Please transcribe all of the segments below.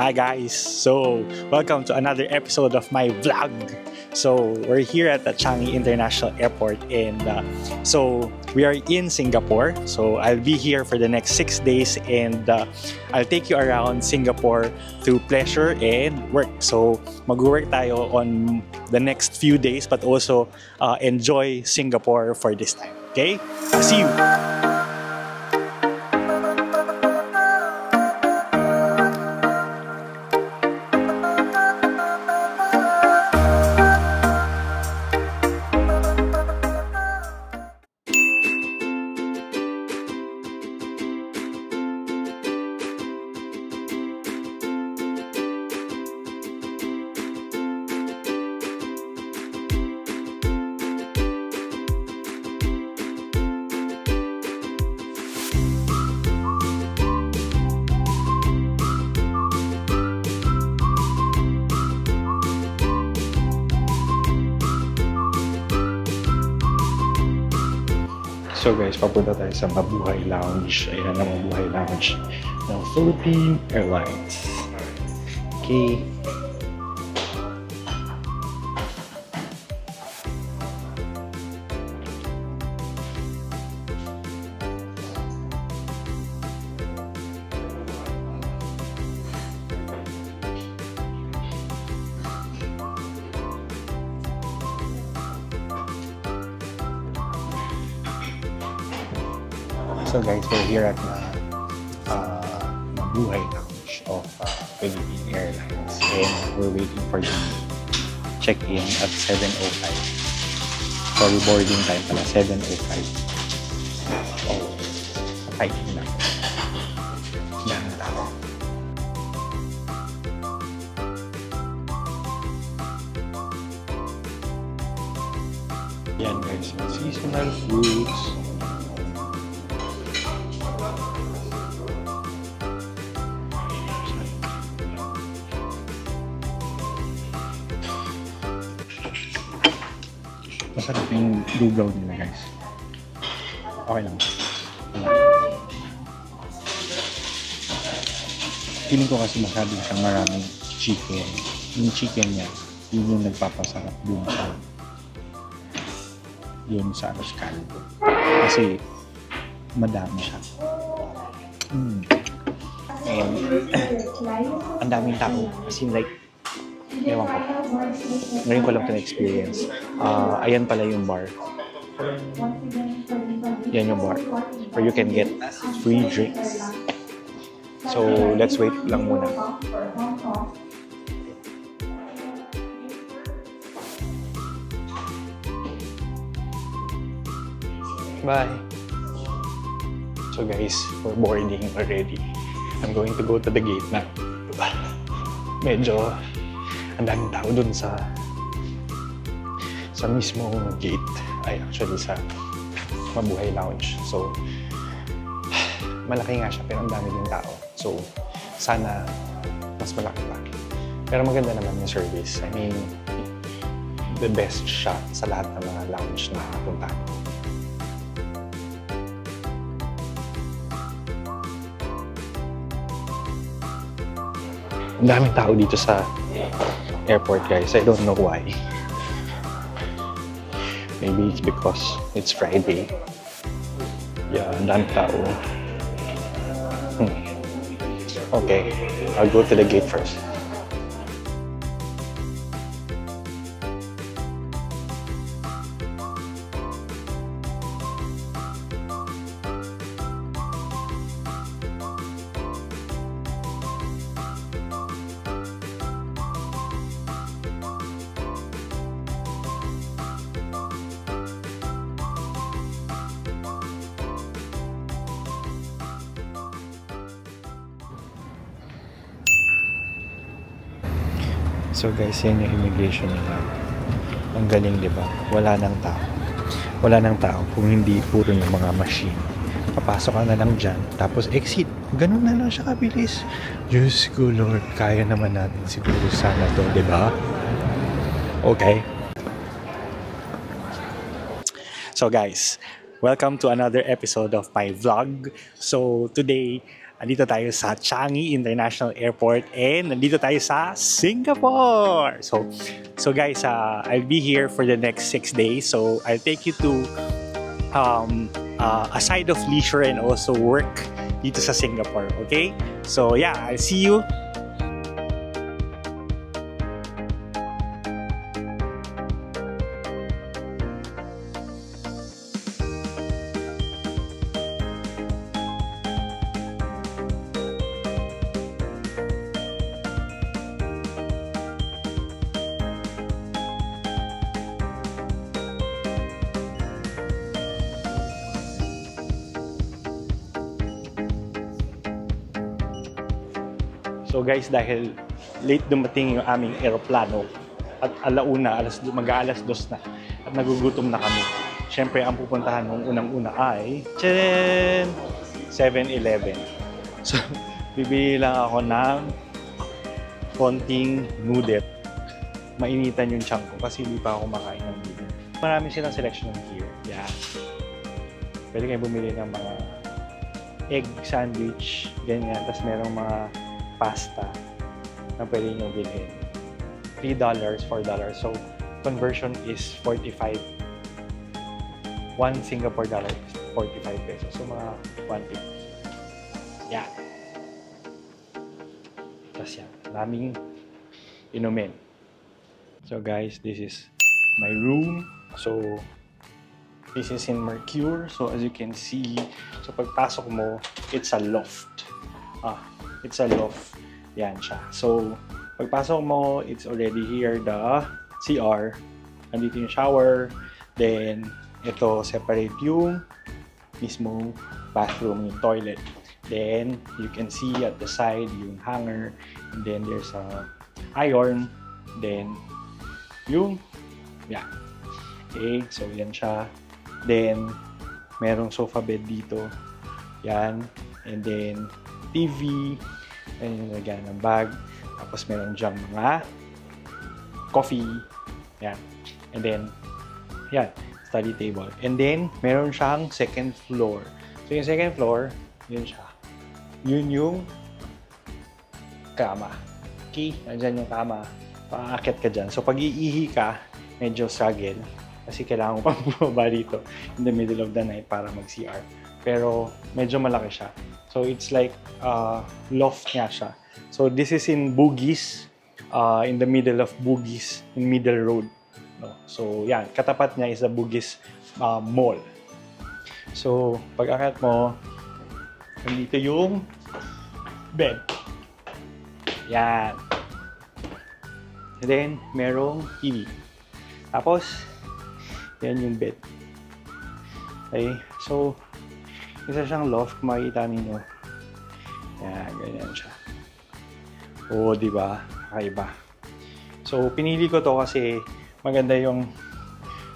Hi guys, so welcome to another episode of my vlog. So we're here at the Changi International Airport and so we are in Singapore. So I'll be here for the next 6 days and I'll take you around Singapore through pleasure and work. So mag-work tayo on the next few days but also enjoy Singapore for this time. Okay? See you! So guys, papunta tayo sa Mabuhay Lounge. Ayan ang Mabuhay Lounge ng Philippine Airlines. Okay. So guys, we're here at the Mabuhay Lounge of Philippine Airlines and we're waiting for the check-in at 7:05. Sorry, boarding time pala, 7:05. Oh, fighting na. Yan na tao. Yan guys, yung seasonal fruits. Masarap yung lugaw nila guys. Okay lang. Feeling ko kasi masyado siyang maraming chicken. Yung chicken niya, yun yung nagpapasarap dun sa caldo. Kasi madami siya. And ang daming tao. As in like, ewan ko. Ngayon ko lang ito na-experience. Ayan pala yung bar. Yan yung bar. Where you can get free drinks. So, let's wait lang muna. Bye! So guys, we're boarding already. I'm going to go to the gate na. Medyo ang daming tao dun sa mismong gate. Ay, actually sa Mabuhay Lounge. So, malaki nga siya pero ang dami din tao. So, sana mas malaki pa. Pero maganda naman yung service. I mean, the best siya sa lahat ng mga lounge na puntahan ko. Ang daming tao dito sa airport guys. I don't know why. Maybe it's because it's Friday. Yeah, ang daming tao. Okay, I'll go to the gate first. So guys, yan yung immigration nila. Ang galing, di ba? Wala nang tao. Wala nang tao kung hindi puro ng mga machine. Papasok ka na lang dyan, tapos exit. Ganun na lang siya kabilis. Diyos ko Lord, kaya naman natin siguro sana to, di ba? Okay. So guys, welcome to another episode of my vlog. So today, nandito tayo sa Changi International Airport and nandito tayo sa Singapore. So guys, I'll be here for the next 6 days. So I'll take you to a side of leisure and also work dito sa Singapore. Okay? So yeah, I'll see you. So guys, dahil late dumating yung aming eroplano at mag-aalas 2 na at nagugutom na kami. Siyempre, ang pupuntahan ng unang-una ay 7-Eleven. So, bibili lang ako ng konting noodle. Mainitan yung tiyan ko kasi hindi pa ako makain ng noodle. Marami silang selection here. Yeah. Pwede kayo bumili ng mga egg sandwich, ganyan. Tapos merong mga pasta na pwede nyo bilhin. $3, $4. So, conversion is 45. 1 Singapore dollar is 45 pesos. So, mga 150. Yeah. Tapos yan. Daming inumin. So, guys, this is my room. So, this is in Mercure. So, as you can see, so pagpasok mo, it's a loft. It's a loft. Yan siya. So, pagpasok mo, it's already here, the CR. Nandito yung shower. Then, ito, separate yung mismo bathroom, yung toilet. Then, you can see at the side yung hanger. And then, there's a iron. Then, yung, yeah. Okay, so yan siya. Then, merong sofa bed dito. Yan. And then, TV, and yung lagyan ng bag. Tapos meron diyang mga coffee. Yan. And then, yan, study table. And then, meron siyang second floor. So, yung second floor, yun siya. Yun yung kama. Okay? Nandyan yung kama. Paakit ka dyan. So, pag iihi ka, medyo struggle. Kasi kailangan mo pang bumaba dito in the middle of the night para mag-CR. Pero, medyo malaki siya. So, it's like loft nga siya. So, this is in Bugis, in the middle of Bugis, in Middle Road. No? So, yan. Katapat niya is the Bugis Mall. So, pag-akit mo, nandito yung bed. Yan. And then, merong TV. Tapos, yan yung bed. Okay? So, isa siyang loft, makikita ninyo. Yan, ganyan siya. Oo, di ba? Kakaiba. So, pinili ko to kasi maganda yung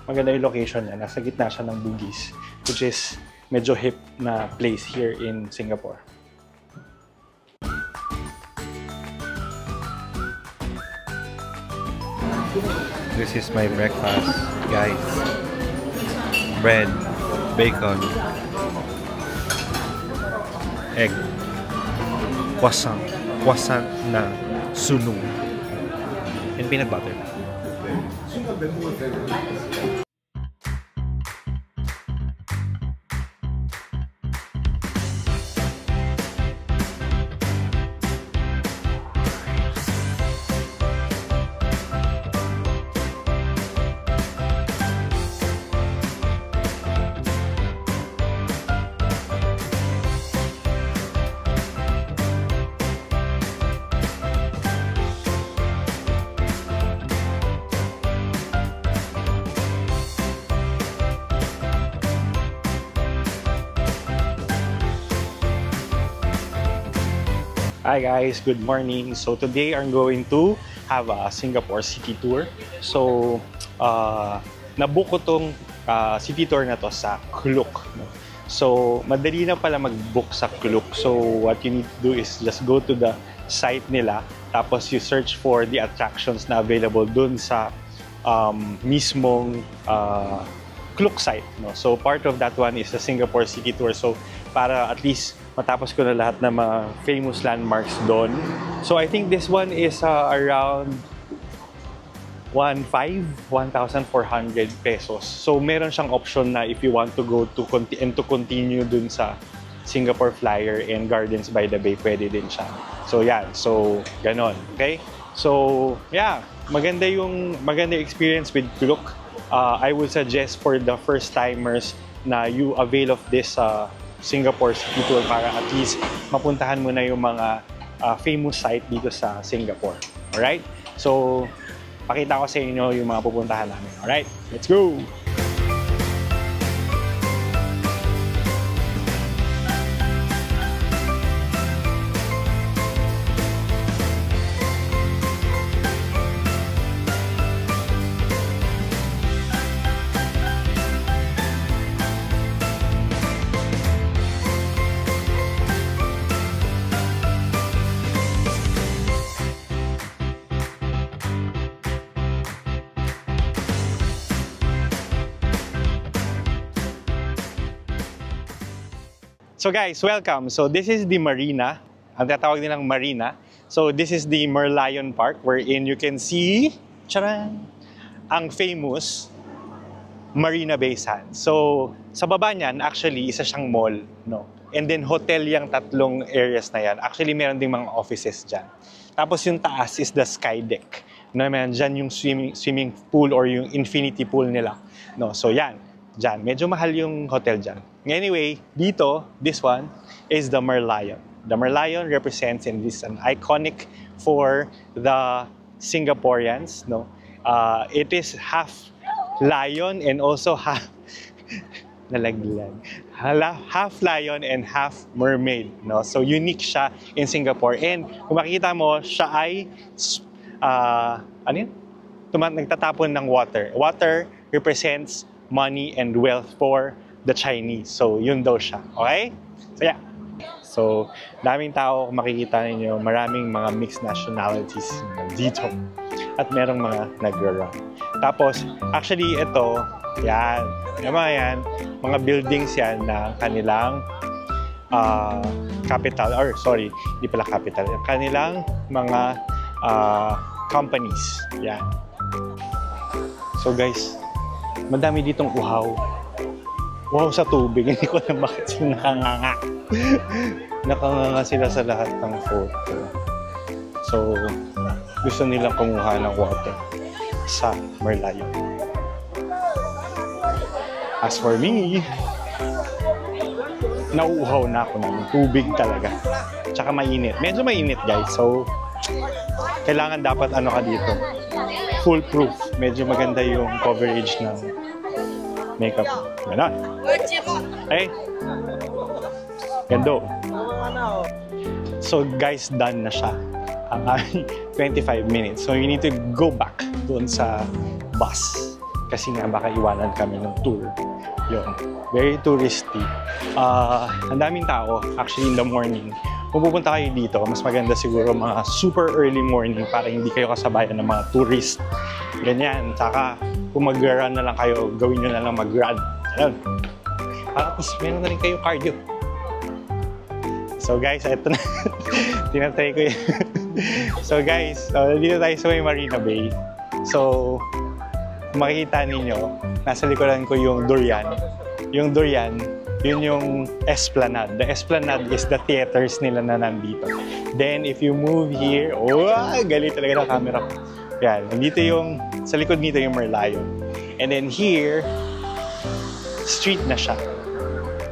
location niya. Nasa gitna siya ng Bugis, which is medyo hip na place here in Singapore. This is my breakfast, guys. Bread, bacon, egg, croissant na sunog, and peanut butter. Hi guys, good morning. So today I'm going to have a Singapore city tour. So nabook ko tong city tour na to sa Klook. So madali na pala mag-book sa Klook. So what you need to do is just go to the site nila, tapos you search for the attractions na available dun sa mismong Klook site. No? So part of that one is the Singapore City Tour. So para at least matapos ko na lahat ng mga famous landmarks doon. So I think this one is around 1,400 pesos. So meron siyang option na if you want to go to continue dun sa Singapore Flyer and Gardens by the Bay, pwede din siya. So yan, so ganon, okay? So yeah, maganda yung experience with Klook. I would suggest for the first timers na you avail of this Singapore City Tour para at least mapuntahan mo na yung mga famous site dito sa Singapore. Alright? So, pakita ko sa inyo yung mga pupuntahan namin. Alright? Let's go! So guys, welcome. So this is the marina. Ang tatawag nilang marina. So this is the Merlion Park wherein you can see charan, ang famous Marina Bay Sands. So sa baba niyan, actually, isa siyang mall. No? And then hotel yung tatlong areas na yan. Actually, meron ding mga offices dyan. Tapos yung taas is the sky deck. No, meron dyan yung swimming pool or yung infinity pool nila. No? So yan. Dyan. Medyo mahal yung hotel dyan. Anyway, dito, this one is the Merlion. The Merlion represents, and this is an iconic for the Singaporeans. No, it is half lion and also half nalaglag. Half lion and half mermaid. No, so unique siya in Singapore. And kung makikita mo, siya ay ano yun? Nagtatapon ng water. Water represents money and wealth for the Chinese. So, yun daw siya. Okay? So, yeah. So, daming tao kung makikita ninyo, maraming mga mixed nationalities dito. At merong mga nagra-run. Tapos, actually, ito, yan. Yung mga yan, mga buildings yan na kanilang capital, or sorry, hindi pala capital, kanilang mga companies. Yan. So, guys, madami ditong uhaw. Uhaw sa tubig. Hindi ko alam bakit sila nakanganga. Nakanganga sila sa lahat ng photo. So, gusto nilang kumuha ng water sa Merlion. As for me, nauuhaw na ako ng tubig talaga. Tsaka mainit. Medyo mainit, guys. So, kailangan dapat ano ka dito. Foolproof. Medyo maganda yung coverage ng makeup. Ganon. Okay. Gando. So guys, done na siya. 25 minutes. So you need to go back doon sa bus. Kasi nga baka iwanan kami ng tour. Yun. Very touristy. Ang daming tao actually in the morning. Kung pupunta kayo dito, mas maganda siguro mga super early morning para hindi kayo kasabayan ng mga tourist. Ganyan. Saka, kung mag-run na lang kayo, gawin nyo na lang mag-run. Ayun. Tapos, meron na rin kayo cardio. So guys, ito na. Tinatry ko yun. So guys, dito tayo sa may Marina Bay. So, kung makikita ninyo, nasa likuran ko yung durian. Yung durian, yun yung Esplanade. The Esplanade is the theaters nila na nandito. Then, if you move here, galit talaga ng camera ko. Yan, nandito yung, sa likod nito yung Merlion. And then here, street na siya.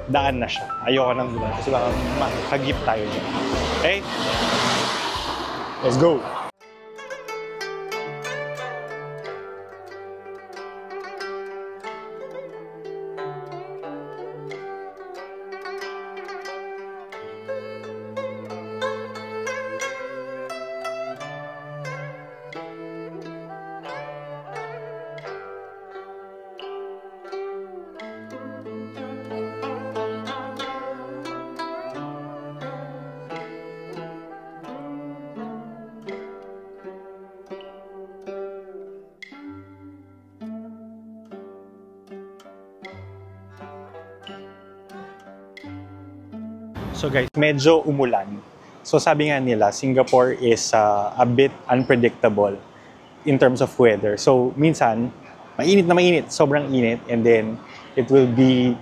Daan na siya. Ayoko nang daan kasi baka makagip tayo dyan. Okay? Let's go! So guys, medyo umulan. So sabi nga nila, Singapore is a bit unpredictable in terms of weather. So minsan, mainit na mainit, sobrang init, and then it will be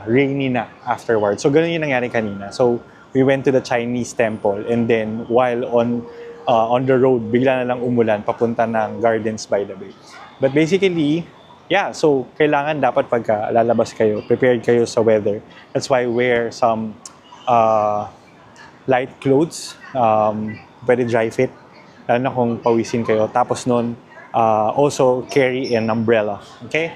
rainy na afterwards. So ganun yung nangyari kanina. So we went to the Chinese temple, and then while on the road, bigla na lang umulan papunta ng Gardens by the Bay. But basically, yeah, so kailangan dapat pagka lalabas kayo, prepared kayo sa weather. That's why wear some light clothes, pwede dry fit, lalo na kung pawisin kayo. Tapos nun, also carry an umbrella, okay?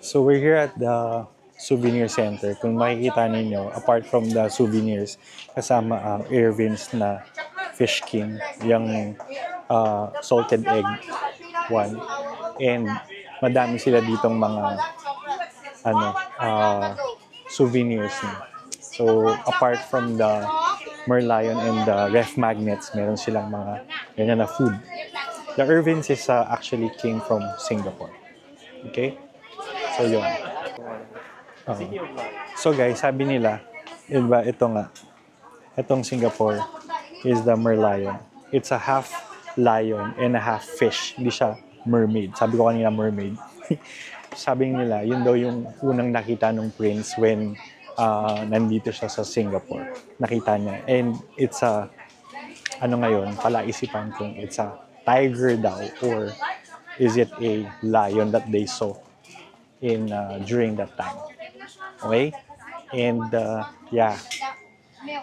So we're here at the souvenir center. Kung makikita ninyo, apart from the souvenirs, kasama ang Irvin's na fish king, yung salted egg one. And madami sila ditong mga souvenirs na. So apart from the Merlion and the ref magnets, meron silang mga ganyan na food. The Irvin's is actually came from Singapore. Okay? So yun. So guys, sabi nila, diba, ito nga, itong Singapore is the Merlion. It's a half lion and a half fish. Hindi siya mermaid. Sabi ko kanina mermaid. Sabi nila, yun daw yung unang nakita ng prince when nandito siya sa Singapore. Nakita niya. And it's a, ngayon, palaisipan kung it's a tiger daw or is it a lion that they saw in during that time. Okay? And yeah.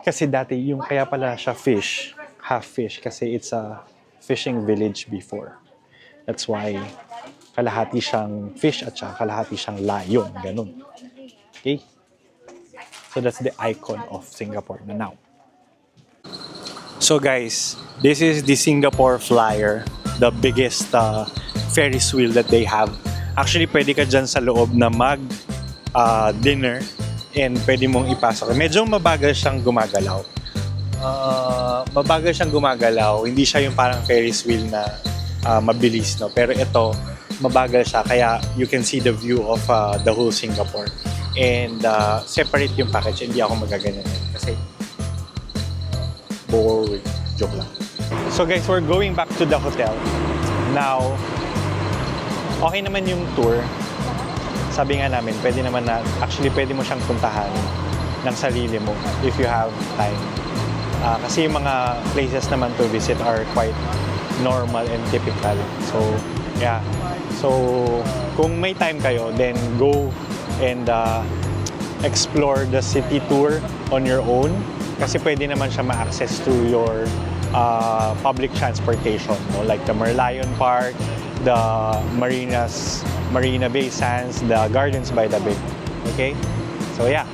Kasi dati yung kaya pala siya fish, half fish kasi it's a fishing village before. That's why kalahati siyang fish at saka kalahati siyang lion, ganun. Okay? So that's the icon of Singapore na now. So guys, this is the Singapore Flyer, the biggest Ferris wheel that they have. Actually, pwede ka dyan sa loob na dinner and pwede mong ipasok. Medyo mabagal siyang gumagalaw. Hindi siya yung parang Ferris wheel na mabilis, no? Pero ito, mabagal siya. Kaya you can see the view of the whole Singapore. And separate yung package. Hindi ako magaganyan kasi boring. Joke lang. So guys, we're going back to the hotel. Now, okay naman yung tour. Sabi nga namin, pwede naman na, actually pwede mo siyang puntahan ng sarili mo if you have time. Kasi yung mga places naman to visit are quite normal and typical. So, yeah. So, kung may time kayo, then go and explore the city tour on your own. Kasi pwede naman siya ma-access through your public transportation, no? Like the Merlion Park, the Marina Bay Sands, the Gardens by the Bay. Okay? So yeah.